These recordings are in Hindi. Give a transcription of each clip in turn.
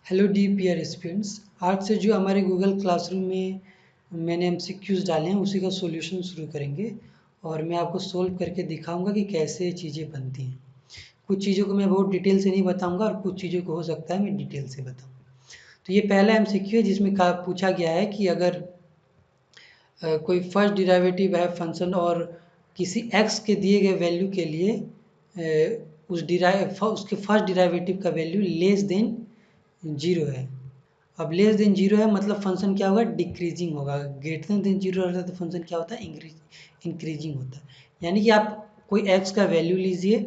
Hello DPR students. आज से जो हमारे गूगल क्लासरूम में मैंने MCQs डाले हैं उसी का सॉल्यूशन शुरू करेंगे और मैं आपको सोल्व करके दिखाऊंगा कि कैसे चीज़ें बनती हैं। कुछ चीज़ों को मैं बहुत डिटेल से नहीं बताऊंगा और कुछ चीज़ों को हो सकता है मैं डिटेल से बताऊँ। तो ये पहला MCQ है जिसमें पूछा गया है कि अगर कोई फर्स्ट डिराइवेटिव है फंक्शन और किसी x के दिए गए वैल्यू के लिए उसके फर्स्ट डिराइवेटिव का वैल्यू लेस देन जीरो है। अब लेस देन जीरो है मतलब फंक्शन क्या होगा, डिक्रीजिंग होगा। ग्रेटर देन जीरो रहता है तो फंक्शन क्या होता है, इंक्रीजिंग होता है। यानी कि आप कोई x का वैल्यू लीजिए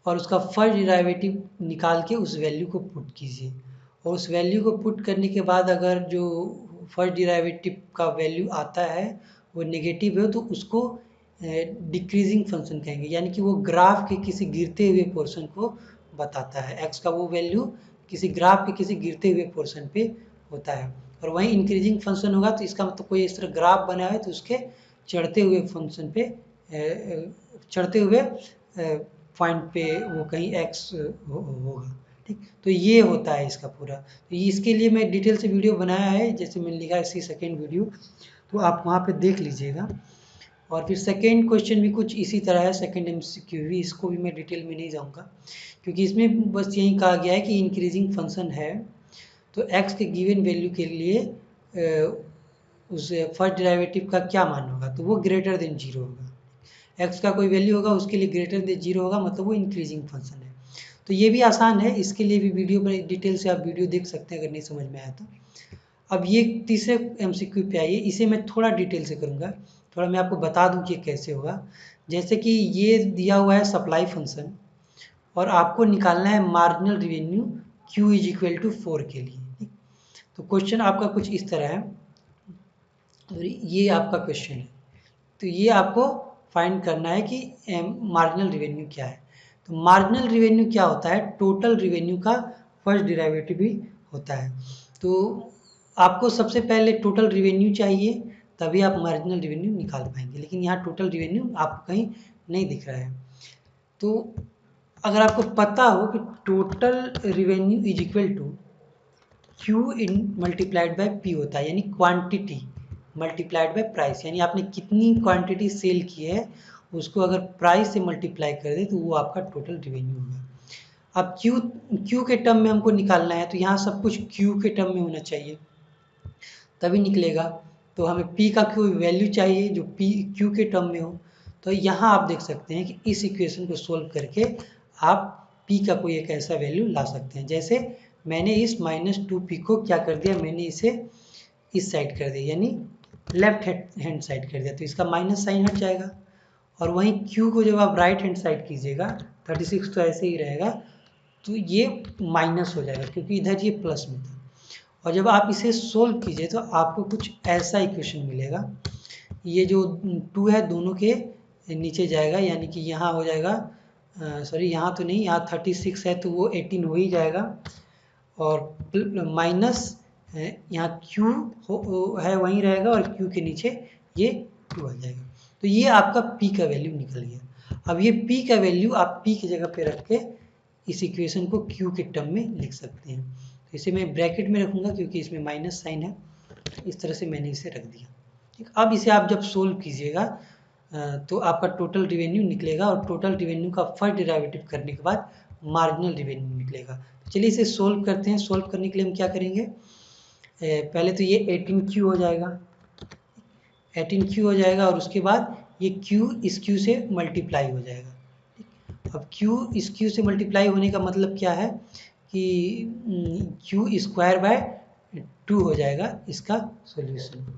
और उसका फर्स्ट डिराइवेटिव निकाल के उस वैल्यू को पुट कीजिए और उस वैल्यू को पुट करने के बाद अगर जो फर्स्ट डिराइवेटिव का वैल्यू आता है वो नेगेटिव है तो उसको डिक्रीजिंग फंक्शन कहेंगे। यानी कि वो ग्राफ के किसी गिरते हुए पोर्शन को बताता है। x का वो वैल्यू किसी ग्राफ के किसी गिरते हुए पोर्शन पे होता है और वहीं इंक्रीजिंग फंक्शन होगा तो इसका मतलब कोई इस तरह ग्राफ बना है तो उसके चढ़ते हुए फंक्शन पे चढ़ते हुए पॉइंट पे वो कहीं x होगा। ठीक, तो ये होता है इसका पूरा। तो इसके लिए मैं डिटेल से वीडियो बनाया है, जैसे मैंने लिखा है इसी सेकेंड वीडियो, तो आप वहाँ पे देख लीजिएगा। और फिर सेकेंड क्वेश्चन भी कुछ इसी तरह है, सेकेंड MCQ भी, इसको भी मैं डिटेल में नहीं जाऊँगा क्योंकि इसमें बस यही कहा गया है कि इंक्रीजिंग फंक्शन है तो x के गिवन वैल्यू के लिए उस फर्स्ट डिराइवेटिव का क्या मान होगा, तो वो ग्रेटर देन जीरो होगा। x का कोई वैल्यू होगा उसके लिए ग्रेटर देन जीरो होगा मतलब वो इंक्रीजिंग फंक्शन है। तो ये भी आसान है, इसके लिए भी वीडियो पर डिटेल से आप वीडियो देख सकते हैं अगर नहीं समझ में आया तो। अब ये तीसरे MCQ पे आइए, इसे मैं थोड़ा डिटेल से करूँगा, थोड़ा मैं आपको बता दूँ कि कैसे होगा। जैसे कि ये दिया हुआ है सप्लाई फंक्शन और आपको निकालना है marginal revenue Q is equal to 4 के लिए। ठीक, तो क्वेश्चन आपका कुछ इस तरह है और ये आपका क्वेश्चन है। तो ये आपको फाइंड करना है कि मार्जिनल रेवेन्यू क्या है। तो मार्जिनल रेवेन्यू क्या होता है, टोटल रेवेन्यू का फर्स्ट डिराइवेटिव भी होता है। तो आपको सबसे पहले टोटल रेवेन्यू चाहिए तभी आप मार्जिनल रेवेन्यू निकाल पाएंगे, लेकिन यहाँ टोटल रेवेन्यू आपको कहीं नहीं दिख रहा है। तो अगर आपको पता हो कि total revenue is equal to Q in multiplied by P होता है, यानी क्वांटिटी मल्टीप्लाइड बाय प्राइस, यानी आपने कितनी क्वांटिटी सेल की है उसको अगर प्राइस से मल्टीप्लाई कर दे तो वो आपका टोटल रेवेन्यू होगा। अब क्यू के टर्म में हमको निकालना है तो यहाँ सब कुछ क्यू के टर्म में होना चाहिए तभी निकलेगा। तो हमें पी का कोई वैल्यू चाहिए जो पी क्यू के टर्म में हो। तो यहाँ आप देख सकते हैं कि इस इक्वेशन को सोल्व करके आप पी का कोई एक ऐसा वैल्यू ला सकते हैं। जैसे मैंने इस -2p को क्या कर दिया, मैंने इसे इस साइड कर दिया यानी लेफ्ट हैंड साइड कर दिया तो इसका माइनस साइन हट जाएगा। और वहीं q को जब आप राइट हैंड साइड कीजिएगा 36 तो ऐसे ही रहेगा तो ये माइनस हो जाएगा क्योंकि इधर ये प्लस में था। और जब आप इसे सोल्व कीजिए तो आपको कुछ ऐसा इक्वेशन मिलेगा। ये जो 2 है दोनों के नीचे जाएगा यानी कि यहाँ हो जाएगा, सॉरी यहाँ तो नहीं, यहाँ 36 है तो वो 18 हो ही जाएगा और माइनस यहाँ Q है वहीं रहेगा और Q के नीचे ये 2 आ जाएगा। तो ये आपका P का वैल्यू निकल गया। अब ये P का वैल्यू आप P की जगह पे रख के इस इक्वेशन को Q के टर्म में लिख सकते हैं। तो इसे मैं ब्रैकेट में रखूँगा क्योंकि इसमें माइनस साइन है, इस तरह से मैंने इसे रख दिया। ठीक, अब इसे आप जब सोल्व कीजिएगा तो आपका टोटल रेवेन्यू निकलेगा और टोटल रेवेन्यू का फर्स्ट डिराइवेटिव करने के बाद मार्जिनल रेवेन्यू निकलेगा। चलिए इसे सोल्व करते हैं। सोल्व करने के लिए हम क्या करेंगे, पहले तो ये 18Q हो जाएगा, 18Q हो जाएगा और उसके बाद ये Q इस Q से मल्टीप्लाई हो जाएगा। ठीक, अब Q इस Q से मल्टीप्लाई होने का मतलब क्या है कि Q स्क्वायर बाय 2 हो जाएगा इसका सॉल्यूशन।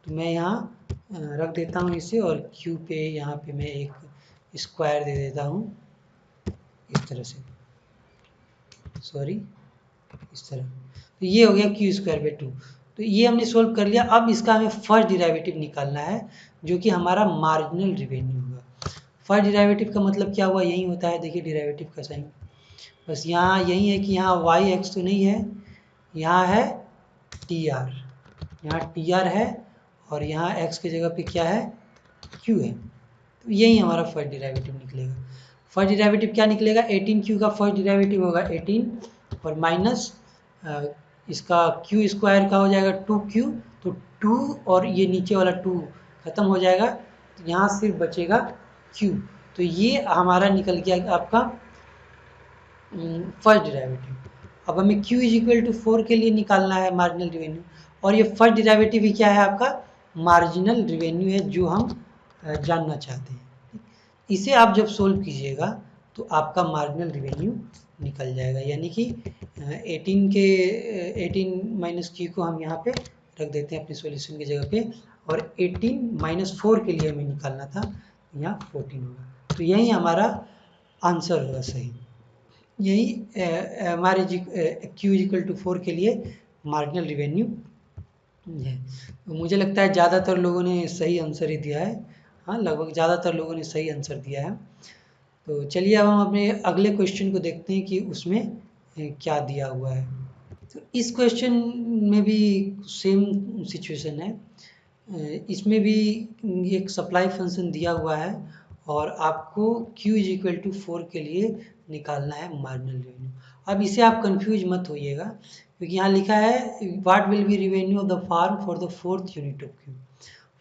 तो मैं यहाँ रख देता हूँ इसे और Q पे यहाँ पे मैं एक स्क्वायर दे देता हूँ इस तरह से, सॉरी इस तरह। तो ये हो गया Q स्क्वायर बाय 2। तो ये हमने सोल्व कर लिया। अब इसका हमें फर्स्ट डिराइवेटिव निकालना है जो कि हमारा मार्जिनल रेवेन्यू होगा। फर्स्ट डिराइवेटिव का मतलब क्या हुआ, यही होता है, देखिए डिराइवेटिव का साइन बस यहाँ यही है कि यहाँ वाई एक्स तो नहीं है, यहाँ है टी आर, यहाँ टी आर है और यहाँ एक्स की जगह पे क्या है, क्यू है। तो यही हमारा फर्स्ट डिराइवेटिव निकलेगा। फर्स्ट डिराइवेटिव क्या निकलेगा, 18Q का फर्स्ट डिराइवेटिव होगा 18 और माइनस इसका क्यू स्क्वायर का हो जाएगा 2q, तो 2 और ये नीचे वाला 2 खत्म हो जाएगा, तो यहाँ सिर्फ बचेगा q। तो ये हमारा निकल गया आपका फर्स्ट डिराइवेटिव। अब हमें q इज इक्वल टू 4 के लिए निकालना है मार्जिनल रिवेन्यू, और ये फर्स्ट डिराइवेटिव ही क्या है आपका मार्जिनल रिवेन्यू है जो हम जानना चाहते हैं। इसे आप जब सोल्व कीजिएगा तो आपका मार्जिनल रिवेन्यू निकल जाएगा, यानी कि 18 माइनस क्यू को हम यहाँ पे रख देते हैं अपने सॉल्यूशन की जगह पे, और 18 माइनस 4 के लिए हमें निकालना था, यहाँ 14 होगा। तो यही हमारा आंसर होगा सही, यही हमारे क्यू इक्वल टू 4 के लिए मार्जिनल रिवेन्यू है। तो मुझे लगता है ज़्यादातर लोगों ने सही आंसर ही दिया है, हाँ लगभग ज़्यादातर लोगों ने सही आंसर दिया है। तो चलिए अब हम अपने अगले क्वेश्चन को देखते हैं कि उसमें क्या दिया हुआ है। तो इस क्वेश्चन में भी सेम सिचुएशन है, इसमें भी एक सप्लाई फंक्शन दिया हुआ है और आपको q इज इक्वल टू 4 के लिए निकालना है मार्जिनल रिवेन्यू। अब इसे आप कंफ्यूज मत होइएगा, क्योंकि यहाँ लिखा है what will be revenue of the firm for the fourth unit of Q.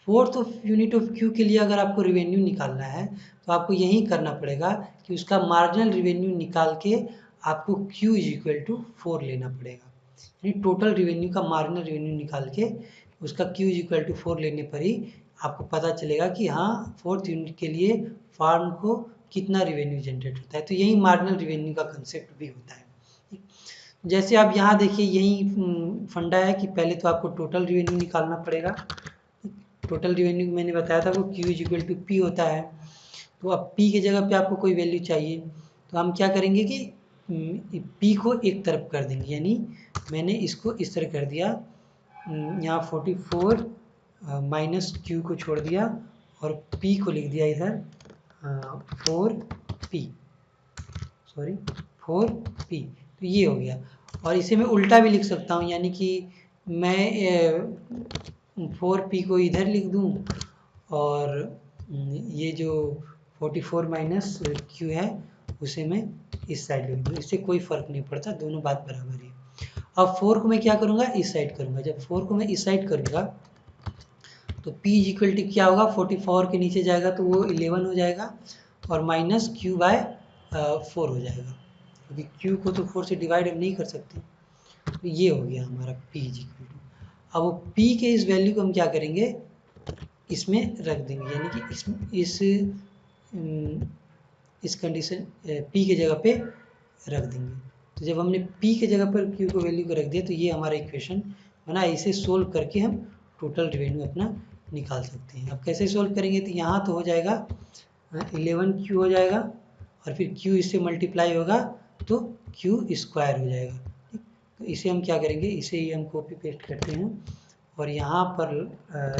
Fourth of unit of Q के लिए अगर आपको रिवेन्यू निकालना है तो आपको यही करना पड़ेगा कि उसका मार्जिनल रिवेन्यू निकाल के आपको q इज इक्वल टू 4 लेना पड़ेगा, यानी टोटल रिवेन्यू का मार्जिनल रिवेन्यू निकाल के उसका q इज इक्वल टू 4 लेने पर ही आपको पता चलेगा कि हाँ फोर्थ यूनिट के लिए फार्म को कितना रिवेन्यू जनरेट होता है। तो यही मार्जिनल रिवेन्यू का कंसेप्ट भी होता है। जैसे आप यहाँ देखिए यही फंडा है कि पहले तो आपको टोटल रिवेन्यू निकालना पड़ेगा। टोटल रिवेन्यू मैंने बताया था वो q is equal to P होता है। तो अब p की जगह पे आपको कोई वैल्यू चाहिए, तो हम क्या करेंगे कि p को एक तरफ कर देंगे, यानी मैंने इसको इस तरह कर दिया, यहाँ 44 माइनस q को छोड़ दिया और p को लिख दिया इधर 4p, सॉरी 4p। तो ये हो गया, और इसे मैं उल्टा भी लिख सकता हूँ, यानी कि मैं 4p को इधर लिख दूँ और ये जो 44 माइनस q है उसे मैं इस साइड लिख दूँ, इससे कोई फ़र्क नहीं पड़ता, दोनों बात बराबर है। अब 4 को मैं क्या करूँगा इस साइड करूँगा, जब 4 को मैं इस साइड करूँगा तो p इज इक्वल टू क्या होगा 44 के नीचे जाएगा तो वो 11 हो जाएगा और माइनस q बाय 4 हो जाएगा, क्योंकि q को तो 4 से डिवाइड हम नहीं कर सकते। तो ये हो गया हमारा p इज इक्वल टू, अब वो p के इस वैल्यू को हम क्या करेंगे इसमें रख देंगे, यानी कि इस कंडीशन p के जगह पे रख देंगे। तो जब हमने p के जगह पर q को वैल्यू को रख दिया तो ये हमारा इक्वेशन बना, इसे सोल्व करके हम टोटल रिवेन्यू अपना निकाल सकते हैं। अब कैसे सोल्व करेंगे, तो यहाँ तो हो जाएगा 11q हो जाएगा और फिर q इससे मल्टीप्लाई होगा तो q स्क्वायर हो जाएगा। तो इसे हम क्या करेंगे, इसे ही हम कॉपी पेस्ट करते हैं और यहाँ पर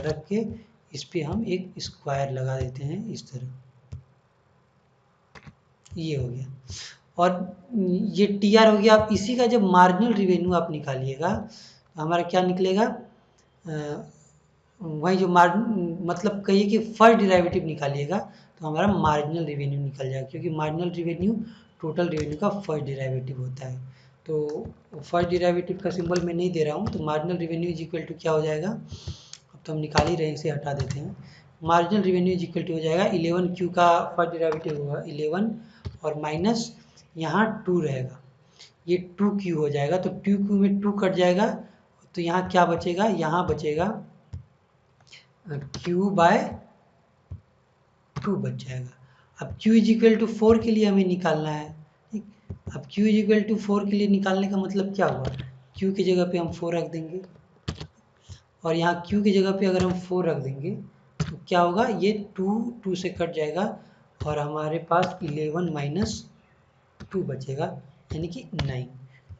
रख के इस पर हम एक स्क्वायर लगा देते हैं इस तरह, ये हो गया। और ये टी आर हो गया। अब इसी का जब मार्जिनल रिवेन्यू आप निकालिएगा तो हमारा क्या निकलेगा, वही जो मतलब कहिए कि फर्स्ट डिराइवेटिव निकालिएगा तो हमारा मार्जिनल रिवेन्यू निकल जाएगा, क्योंकि मार्जिनल रिवेन्यू टोटल रिवेन्यू का फर्स्ट डिराइवेटिव होता है। तो फर्स्ट डिराइवेटिव का सिंबल मैं नहीं दे रहा हूँ, तो marginal revenue is equal to क्या हो जाएगा, अब तो हम निकाल ही रहे हैं, इसे हटा देते हैं। Marginal revenue is equal to हो जाएगा 11q का फर्स्ट डिराइवेटिव होगा 11 और माइनस यहाँ 2 रहेगा, ये 2q हो जाएगा, तो 2q में 2 कट जाएगा तो यहाँ क्या बचेगा, यहाँ बचेगा q बाय 2 बच जाएगा। अब q इज इक्वल टू 4 के लिए हमें निकालना है, ठीक। अब q इज इक्वल टू 4 के लिए निकालने का मतलब क्या हुआ, q की जगह पे हम 4 रख देंगे और यहाँ q की जगह पे अगर हम 4 रख देंगे तो क्या होगा, ये 2 से कट जाएगा और हमारे पास 11 माइनस 2 बचेगा, यानी कि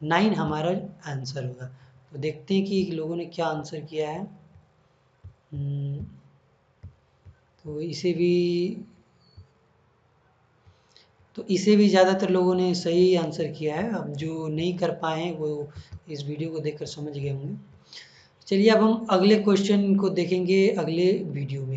9 हमारा आंसर होगा। तो देखते हैं कि लोगों ने क्या आंसर किया है। तो इसे भी ज़्यादातर लोगों ने सही आंसर किया है। अब जो नहीं कर पाए हैं वो इस वीडियो को देखकर समझ गए होंगे। चलिए अब हम अगले क्वेश्चन को देखेंगे अगले वीडियो में।